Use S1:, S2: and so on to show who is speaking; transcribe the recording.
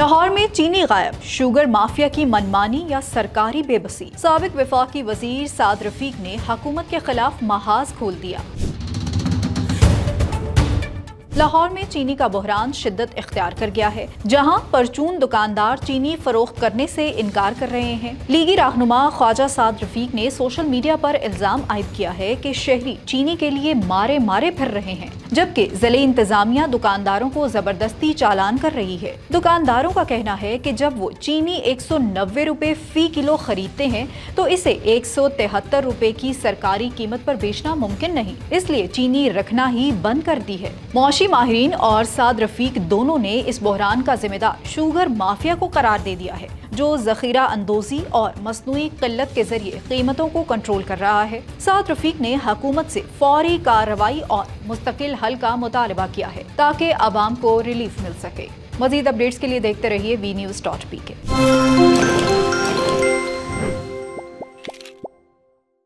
S1: लाहौर में चीनी गायब, शुगर माफिया की मनमानी या सरकारी बेबसी। साबिक वफाकी वजीर साद रफीक ने हुकूमत के खिलाफ महाज खोल दिया। लाहौर में चीनी का बहरान शिद्दत इख्तियार कर गया है, जहां परचून दुकानदार चीनी फरोख्त करने से इनकार कर रहे हैं। लीगी रहनुमा ख्वाजा साद रफीक ने सोशल मीडिया पर इल्जाम आयद किया है कि शहरी चीनी के लिए मारे मारे फिर रहे हैं, जबकि ज़िले इंतजामिया दुकानदारों को जबरदस्ती चालान कर रही है। दुकानदारों का कहना है कि जब वो चीनी 190 रुपए फी किलो खरीदते हैं तो इसे 173 रुपए की सरकारी कीमत पर बेचना मुमकिन नहीं, इसलिए चीनी रखना ही बंद कर दी है। मुआशी माहिरीन और साद रफीक दोनों ने इस बहरान का जिम्मेदार शुगर माफिया को करार दे दिया है, जो जखीरा अंदोजी और मसनूई किल्लत के जरिए कीमतों को कंट्रोल कर रहा है। साद रफीक ने हुकूमत से फौरी कार्रवाई और मुस्तकिल हल का मुतालबा किया है ताकि अवाम को रिलीफ मिल सके। मजीद अपडेट्स के लिए देखते रहिए vnews.pk।